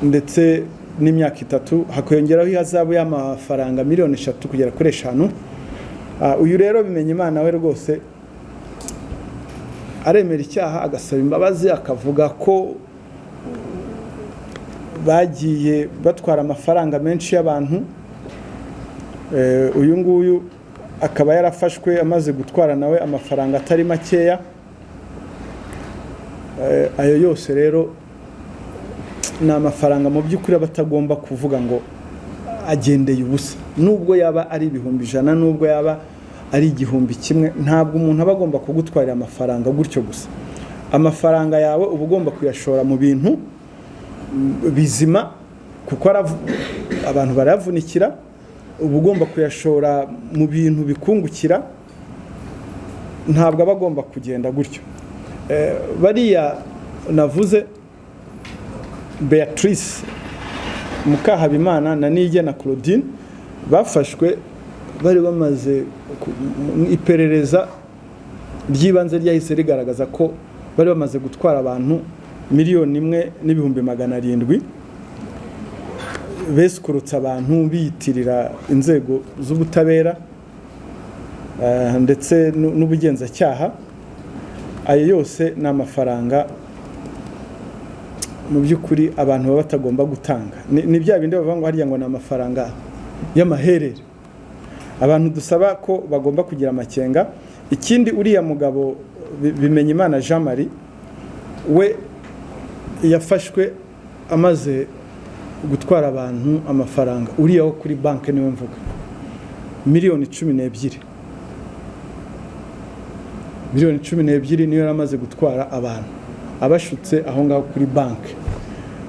Speaker 1: ndetse n'imyaka 3, hakongeraho ihazabu y'amafaranga miliyoni 3 kugera kuri 5. Uyu rero Bimenyimana we rwose aremera icyaha, agasaba imbabazi, akavuga ko bagiye batwara amafaranga menshi y'abantu. Uyu nguyu akaba yarafashwe amaze gutwara nawe amafaranga atari makeya. Ayo yose rero ni amafaranga mu by'ukuri batagomba kuvuga ngo agendeye ubusa, nubwo yaba ari 100,000, nubwo yaba ari 1,000, ntabwo umuntu aba agomba kugutwarira amafaranga gutyo gusa. Amafaranga yawe uba ugomba kuyashora mu bintu bizima, kuko abantu barayavunikira. Uba ugomba kuyashora mu bintu bikungukira, ntabwo aba agomba kugenda gutyo. Bariya navuze, Beatrice Mukahabimana na Niyigena Claudine, bafashwe bari bamaze iperereza ry'ibanze ryahise rigaragaza ko bari bamaze gutwara abantu 1,700,000, besikurutsa abantu biyitirira inzego z'ubutabera ndetse n'ubugenzacyaha. Ayo yose ni amafaranga mu by'ukuri abantu baba batagomba gutanga. Ni bya bindi bavuga ngo hariya ngo ni amafaranga y'amaherere. Abantu dusaba ko bagomba kugira amakenga. Ikindi, uriya mugabo Bimenyimana Jean Marie we yafashwe amaze gutwara abantu amafaranga, uriya wo kuri banki niwe mvuga, miliyoni 12. Miliyoni 12 niyo yaramaze gutwara abantu abashutse aho ngaho kuri banki.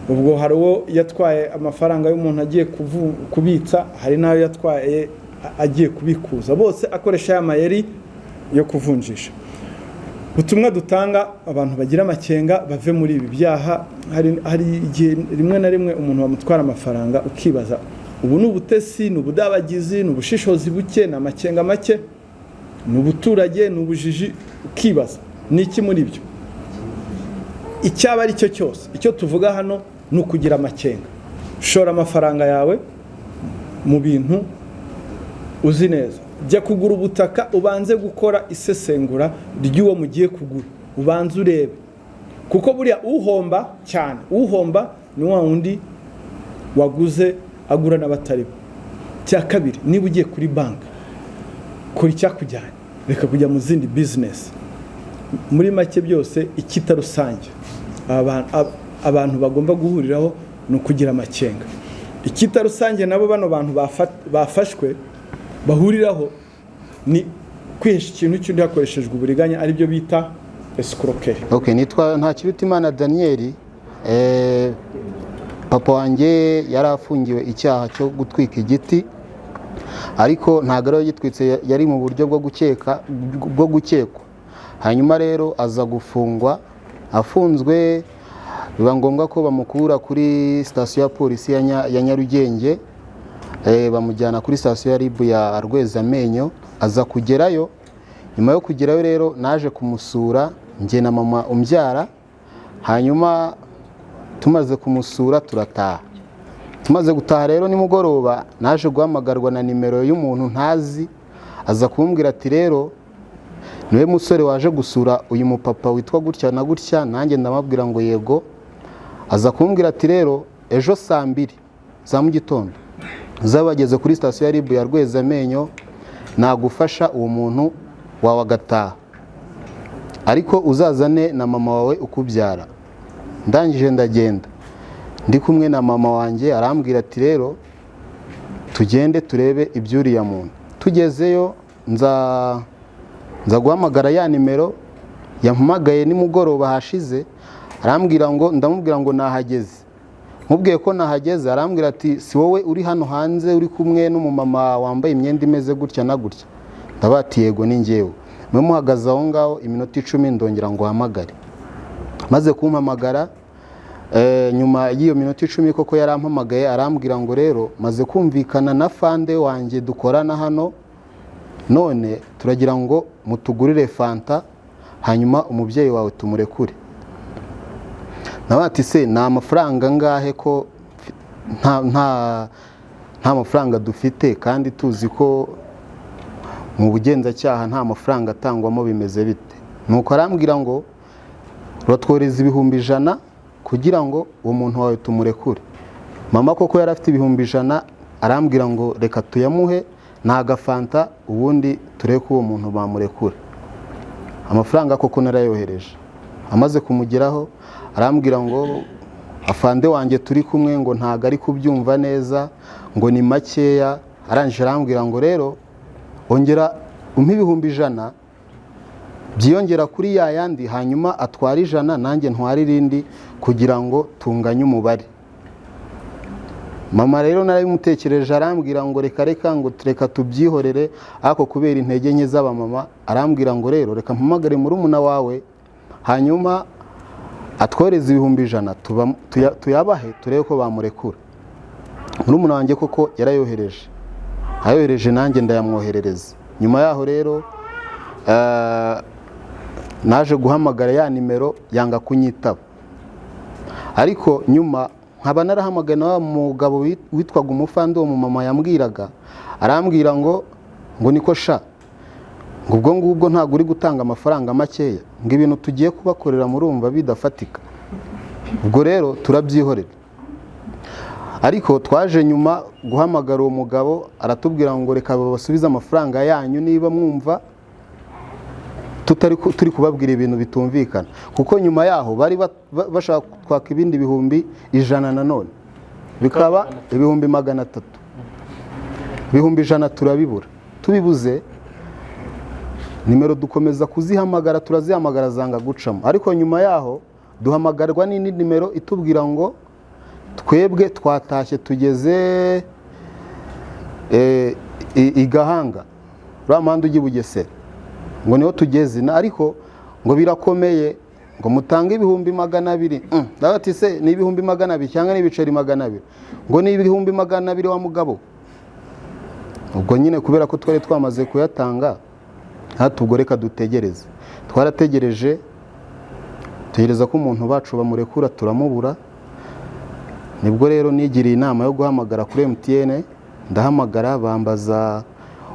Speaker 1: Ubwo hari uwo yatwaye amafaranga y'umuntu agiye kubitsa, hari nayo yatwaye agiye kubikuza, bose akoresha ya mayeri yo kuvunjisha. Ubutumwa dutanga, abantu bagira amakenga bave muri ibi byaha. Hari igihe rimwe na rimwe umuntu bamutwara amafaranga ukibaza, ubu ni ubutesi, ni ubudabagizi, ni ubushishozi buke, ni amakenga make, ni ubuturage, ni ubujiji, ukibaza ni iki muri byo. Icyaba ari cyo cyose, icyo tuvuga hano ni ukugira amakenga. Shora amafaranga yawe mu bintu uzi neza. Jya kugura ubutaka, ubanze gukora isesengura ry'uwo mugiye kugura, ubanze urebe, kuko buriya uhomba cyane, uhomba ni wa wundi waguze agura n'abataribo. Cya kabiri, niba ugiye kuri banki, kora icyakujyanye, reka kujya mu zindi business. Muri make byose ikita rusange abantu bagomba guhuriraho ni ukugira amakenga. Ikita rusange nabo bano bantu bafashwe bahuriraho ni kwihesha ikintu cy'undi hakoreshejwe uburiganya, ari byo bita escroquerie.
Speaker 2: Okay, nitwa Ntakirutimana Daniel. Papa wanjye yari afungiwe icyaha cyo gutwika igiti, ariko ntabwo ari yitwitse, yari mu buryo bwo gukekwa. Hanyuma rero aza gufungwa, afunzwe biba ngombwa ko bamukura kuri sitasiyo ya polisi ya Nyarugenge, bamujyana kuri sitasiyo ya RIB ya Rwezamenyo. Aza kugerayo, nyuma yo kugerayo rero naje kumusura njye na mama umbyara. Hanyuma tumaze kumusura turataha. Tumaze gutaha rero nimugoroba naje guhamagarwa na nimero y'umuntu ntazi, aza kumbwira ati rero niwe musore waje gusura uyu mupapa witwa gutya na gutya. Nanjye ndamabwira ngo yego. Aza kumbwira ati rero ejo saa 2 za mu gitondo zabageze kuri sitasiyo ya RIB ya Rwezamenyo, nagufasha uwo muntu wawe agataha, ariko uzazane na mama wawe ukubyara. Ndangije ndagenda ndi kumwe na mama wanjye, arambwira ati rero tugende turebe ibyuriya muntu. Tugezeyo nza guhamagara ya nimero, yampamagaye nimugoroba hashize arambwira ngo, ndamubwira ngo nahageze. Mubwiye ko nahageze arambwira ati si wowe uri hano hanze uri kumwe n'umumama wambaye imyenda imeze gutya na gutya? Ndabati yego ni njyewe. Mwe muhagaze aho ngaho iminota 10 ndongera ngo hamagare. Maze kumpamagara nyuma y'iyo minota 10 koko yarampamagaye arambwira ngo rero maze kumvikana na fande wanjye dukorana hano, none turagira ngo mutugurire fanta hanyuma umubyeyi wawe tumurekure. Nabati se nta mafaranga ngahe ko nta mafaranga dufite kandi tuzi ko mu bugenzacyaha nta mafaranga atangwamo, bimeze bite? Nuko arambwira ngo uratworeza 100 kugira ngo uwo muntu wawe tumurekure. Mama koko yari afite 100 arambwira ngo reka tuyamuhe nta gafanta ubundi tureke uwo muntu bamurekure. Amafaranga koko narayohereje. Amaze kumugeraho arambwira ngo afande wanjye turi kumwe ngo ntago ari kubyumva neza, ngo ni makeya. Arangije arambwira ngo rero ongera umpe 100 byiyongera kuri ya yandi, hanyuma atwara 100 nanjye ntwara irindi kugira ngo tunganye umubare. Mama rero narabimutekereje arambwira ngo reka ngo tureka tubyihorere, ariko kubera intege nke z'abamama arambwira ngo rero reka mpamagare murumuna wawe hanyuma atworeze 100 tuyabahe turebe ko bamurekura. Murumuna wanjye koko yarayohereje nanjye ndayamwoherereza. Nyuma yaho rero naje guhamagara ya nimero yanga kunyitaba, ariko nyuma nkaba narahamagana wa mugabo witwaga umufande wo mu mama yambwiraga, arambwira ngo niko sha ngo ubwo ngubwo ntago uri gutanga amafaranga makeya, ngo ibintu tugiye kubakorera murumva bidafatika, ubwo rero turabyihorera. Ariko twaje nyuma guhamagara uwo mugabo aratubwira ngo reka babasubize amafaranga yanyu niba mwumva turi kubabwira ibintu bitumvikana, kuko nyuma yaho bari bashaka kwaka ibindi 100 nanone, bikaba 300. 100 turabibura. Tubibuze nimero dukomeza kuzihamagara, turazihamagara zanga gucamo. Ariko nyuma yaho duhamagarwa n'indi nimero itubwira ngo twebwe twatashye tugeze igahanga ramanda ugi Bugesera, ngo niho tugeze, ariko ngo birakomeye ngo mutange 200. Ndabati se ni 200 cyangwa ni ibiceri 200? Ngo ni 200 wa mugabo. Ubwo nyine kubera ko twari twamaze kuyatanga hatubwo reka dutegereze. Twarategereje tegereza ko umuntu bacu bamurekura, turamubura. Nibwo rero nigiriye inama yo guhamagara kuri MTN, ndahamagara bambaza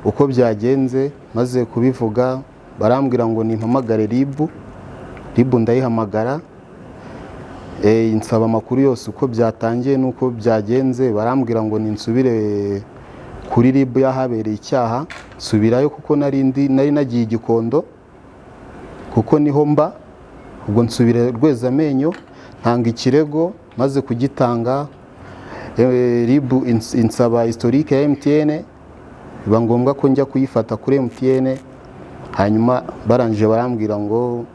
Speaker 2: uko byagenze, maze kubivuga barambwira ngo nimpamagare RIB ndayihamagara, insaba amakuru yose uko byatangiye nuko byagenze. Barambwira ngo ninsubire kuri RIB yahabereye icyaha, subirayo kuko nari nagiye Gikondo kuko niho mba. Ubwo nsubire Rwezamenyo ntanga ikirego, maze kugitanga RIB insaba historique ya MTN, biba ngombwa ko njya kuyifata kuri MTN. Hanyuma barangije barambwira ngo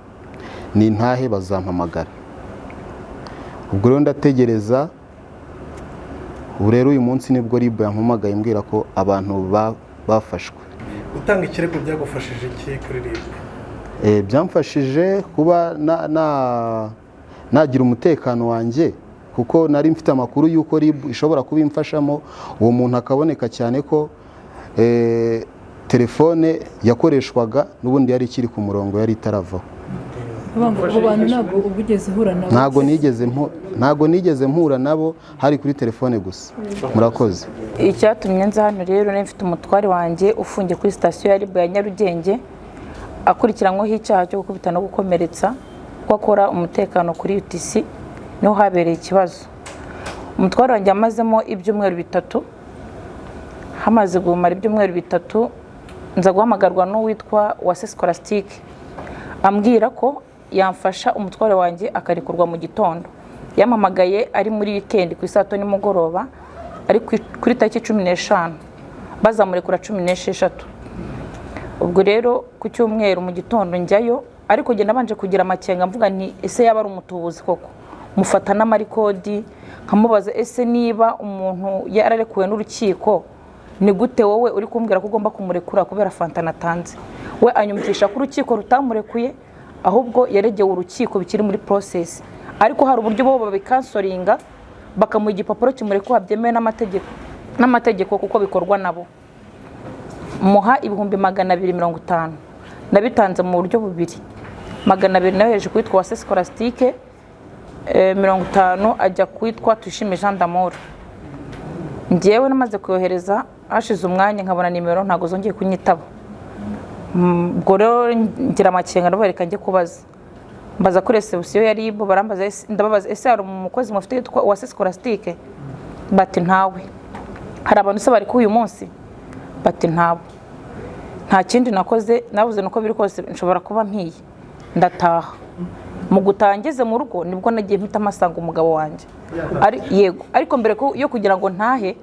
Speaker 2: ni ntahe bazampamagara. Ubwo rero ndategereza. Ubu rero uyu munsi nibwo RIB yampamagaye imbwira ko abantu bafashwe.
Speaker 3: Gutanga ikirego byagufashije iki kuri RIB?
Speaker 2: Byamfashije kuba nagira umutekano wanjye, kuko nari mfite amakuru y'uko RIB ishobora kubimfashamo, uwo muntu akaboneka, cyane ko telefone yakoreshwaga n'ubundi yari ikiri ku murongo, yari itaravaho. Ntago nigeze mpura nabo, hari kuri telefone gusa. Murakoze.
Speaker 4: Icyatumye nza hano rero nari mfite umutware wanjye ufungiye kuri sitasiyo ya RIB ya Nyarugenge, akurikiranyweho icyaha cyo gukubita no gukomeretsa ko akora umutekano kuri UTC, niho habereye ikibazo. Umutware wanjye amazemo ibyumweru 3. Hamaze gumara ibyumweru 3 nza guhamagarwa n'uwitwa Wase Scholastique, ambwira ko yamfasha umutware wanjye akarikurwa mu gitondo. Yamamagaye ari muri weekend ku isato nimugoroba, ari kuri tariki 15 bazamurekura 16. Ubwo rero ku cyumweru mu gitondo njyayo ariko njye nabanje kugira amakenga mvuga nti ese yaba ari umutubuzi koko mufata n'amarikodi nkamubaza ese niba umuntu yararekuwe n'urukiko ni gute wowe uri kumbwira ko ugomba kumurekura kubera fanta natanze we anyumvisha ko urukiko rutamurekuye ahubwo yaregewe urukiko bikiri muri process ariko hari uburyo bo babikansoringa bakamuha igipapuro kimurekura byemewe n'amategeko kuko bikorwa nabo muha ibihumbi 250 nabitanze mu buryo bubiri 200 nayo heje kwitwa Wase Scholastique 50 ajya kwitwa Tuyishime Jean d'Amour njyewe namaze kuyohereza hashize umwanya nkabona nimero ntago zongeye kunyitaba ubwo rero ngira amakenga ndabareka njye kubaza mbaza kuri reception yari ibo barambaza ndababaza ese hari umukozi mufite yitwa Wase Scholastique bati ntawe hari abantu se bari ku uyu munsi bati ntawe nta kindi nakoze nabuze nuko biri kose nshobora kuba mpiye ndataha mu gutangeze mu rugo nibwo nagiye mpita amasanga umugabo wanje ari yego ariko mbere yo kugira ngo ntahe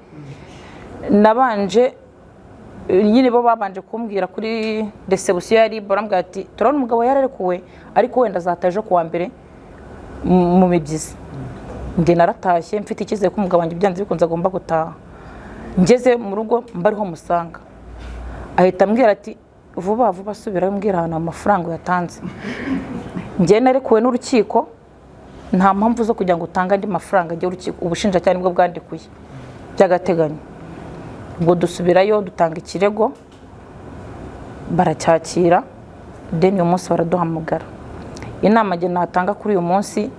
Speaker 4: nabanje nyine bo babanje kumbwira kuri reception yari barambwira ati turabona umugabo yararekuwe ariko wenda zataje kuwa mbere mu mibyizi nge naratashye mfite ikize ko umugabo wanje byanze bikunze agomba gutaha ngeze mu rugo mbariho musanga ahita ambwira ati vuba vuba subira mbwira hano amafaranga yatanze nge narekuwe n'urukiko nta mpamvu zo kugira ngo utanga andi mafaranga ajye urukiko ubushinjacyaha nibwo bwandikuye by'agateganyo ubwo dusubirayo dutanga ikirego baracyakira then uyu munsi baraduhamagara inama nge natanga kuri uyu munsi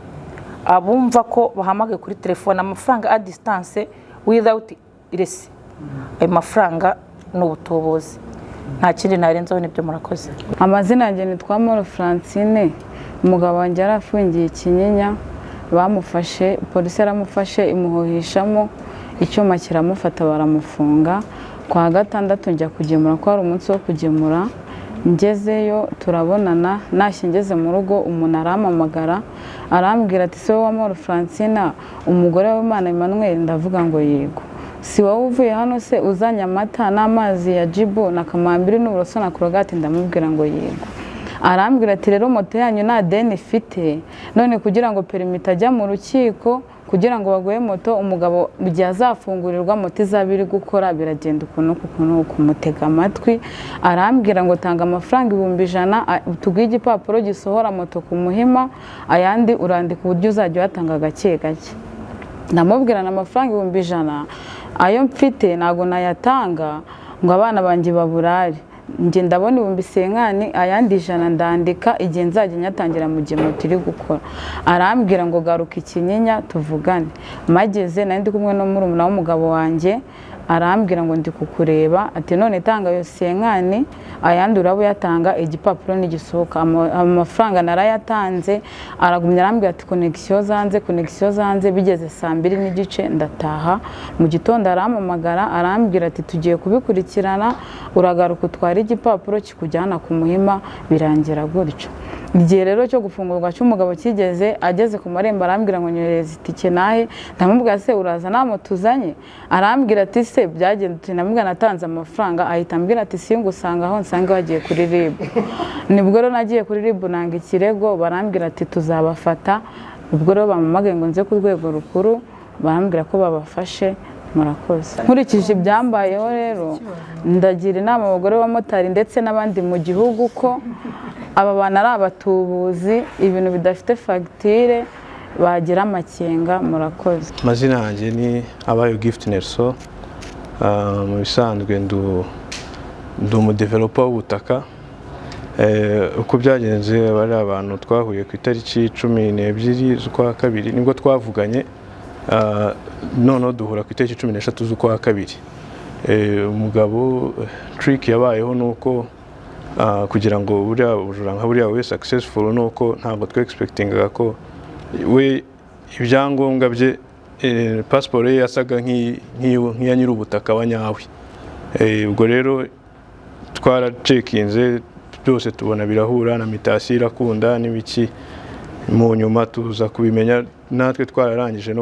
Speaker 4: abumva ko bahamagaye kuri telefone amafaranga a distance without iresi ayo mafaranga n'ubutubuzi nta kindi narenzaho nibyo murakoze.
Speaker 5: Amazina yanjye nitwa Moro Francine umugabo wanjye yarafungiye Kinyinya bamufashe polisi yaramufashe imuhohishamo icyuma kiramufata baramufunga kwa gatandatu njya kugemura ko ari umunsi wo kugemura ngezeyo turabonana nashingeze mu rugo umuntu arampamagara arambwira ati se wa Moro Francine umugore w'Imana Emmanuel ndavuga ngo yego si wowe uvuye hano se uzanye amata n'amazi ya jibu na kamambiri n'uburoso na korogate ndamubwira ngo yego arambwira ati rero moto yanyu nta deni ifite none kugira ngo permit ajya mu rukiko kugira ngo baguhe moto umugabo bya azafungurirwa moto izabiri gukora biragenda ukuntu kumutega amatwi arambwira ngo tanga amafaranga 100 tuguye igipapuro gisohora moto ku Muhima ayandi urandika uburyo uzajya watanga gake gake namubwirana amafaranga 100 ayo mfite nago nayatanga ngo abana banjye baburare nge ndabona 100 ayandi 100 ndandika igihe nzajya nyatangira mu gihe moto iri gukora arambwira ngo garuka Ikinyinya tuvugane mageze nandi kumwe no muri umuna w'umugabo wanjye arambwira ngo ndi kukureba ati none tanga yo 100 ayandi urabo yatanga igipapuro n'igisohoka amafaranga narayatanze aragumya arambwira ati connection zanze bigeze 2:30 ndataha mu gitondo arampamagara arambwira ati tugiye kubikurikirana uragaruka utwara igipapuro kikujyana ku Muhima birangira gutyo igihe rero cyo gufungurwa cy'umugabo kigeze ageze ku marembo arambwira ngo nyohereze itike nahe ndamubwira se uraza namo tuzanye arambwira ati se byagenda namubwira natanze amafaranga ahita ambwira ati singusanga aho nsanga wagiye kuri RIB nibwo rero nagiye kuri RIB nanga ikirego barambwira ati tuzabafata ubwo rero bamamagaye ngo nze ku rwego rukuru barambwira ko babafashe murakoze nkurikije ibyambayeho rero ndagira inama abagore b'abamotari ndetse n'abandi mu gihugu ko aba bana ari abatubuzi ibintu bidafite fagitire bagira amakenga murakoze.
Speaker 6: Amazina yanjye ni Abayo Gift Nelson mu bisanzwe ndu umudeveloper w'ubutaka uko byagenze bari abantu twahuye ku itariki 12 z'ukwa kabiri nibwo twavuganye none duhura ku itariki 13 z'ukwa kabiri umugabo trick yabayeho nuko kugira ngo buriya bujura nka buriya we successful nuko ntabwo twe expectingaga ko we ibyangombwa bye passport ye yasaga nk'iya nyiri ubutaka wa nyawe ubwo rero twaracekinze byose tubona birahura na mitasi irakunda n'ibiki mu nyuma tuza kubimenya natwe twararangije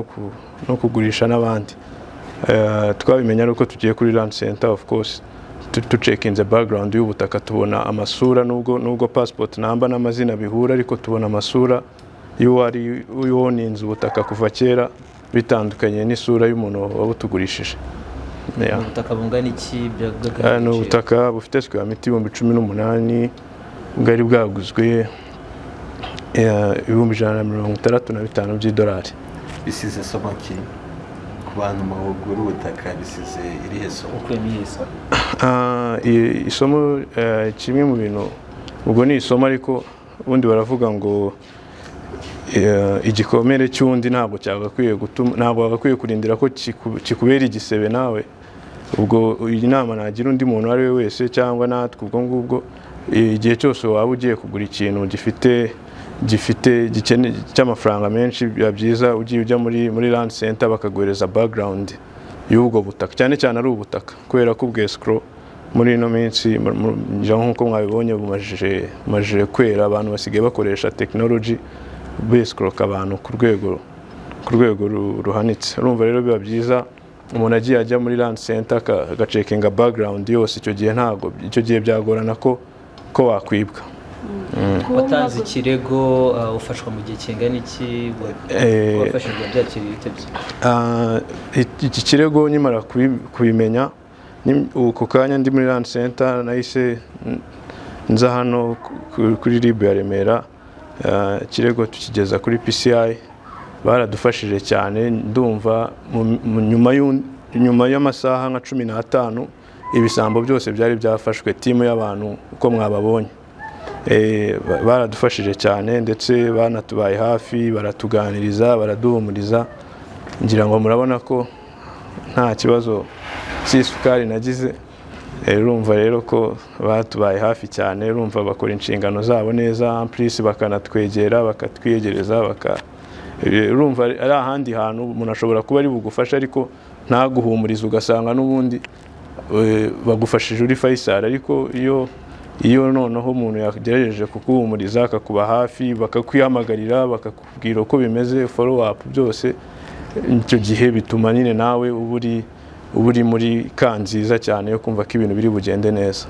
Speaker 6: no kugurisha n'abandi twabimenya uko tugiye kuri Land Center of course tucekinze background y'ubutaka tubona amasura nubwo passport namba n'amazina bihura ariko tubona amasura y'uwoninze ubutaka kuva kera bitandukanye n'isura y'umuntu wabutugurishije.
Speaker 7: Ubutaka bungana iki
Speaker 6: ni ubutaka bufite square mita 18,000 bwari bwaguzwe $165 by'idolari.
Speaker 8: Bisize somo ki ku bantu mahugura ubutaka, bisize irihe somo?
Speaker 6: Isomo kimwe mu bintu ubwo ni isomo, ariko ubundi baravuga ngo igikomere cy'undi ntabwo wagakwiye kurindira ko kikubera igisebe nawe. Ubwo iyi nama nagira undi muntu ari we wese cyangwa natwe ubwo ngubwo, igihe cyose waba ugiye kugura ikintu gifite cy'amafaranga menshi, biba byiza ugiye ujya muri land center bakaguhereza background y'ubwo butaka, cyane cyane ari ubutaka, kubera ko ubwescro muri ino minsi nk'uko mwabibonye bumajije kwera, abantu basigaye bakoresha technology bescroka abantu ku rwego ruhanitse. Urumva rero biba byiza umuntu agiye ajya muri land center agacekinga background yose, icyo gihe byagorana ko wakwibwa.
Speaker 7: Watanze ikirego, ufashwa mu gihe kingana iki? Wafashijwe byakiriye bitebye?
Speaker 6: Iki kirego nyimara kubimenya uko kanya ndi muri land center, nahise nza hano kuri RIB ya Remera, ikirego tukigeza kuri PCI. Baradufashije cyane, ndumva nyuma y'amasaha nka 15 ibisambo byose byari byafashwe, timu y'abantu uko mwababonye. Baradufashije cyane ndetse banatubaye hafi, baratuganiriza, baraduhumuriza. Ngira ngo murabona ko nta kibazo cy'isukari nagize. Urumva rero ko batubaye hafi cyane, urumva bakora inshingano zabo neza, amplisi bakanatwegera, bakatwiyegereza, urumva ari ahandi hantu umuntu ashobora kuba ari bugufasha ariko ntaguhumuriza, ugasanga n'ubundi bagufashije uri Faisal. Ariko iyo noneho umuntu yagerageje kukuhumuriza, akakuba hafi, bakakwihamagarira, bakakubwira uko bimeze, follow up byose, icyo gihe bituma nyine nawe uba uri muri ka nziza cyane yo kumva ko ibintu biri bugende neza.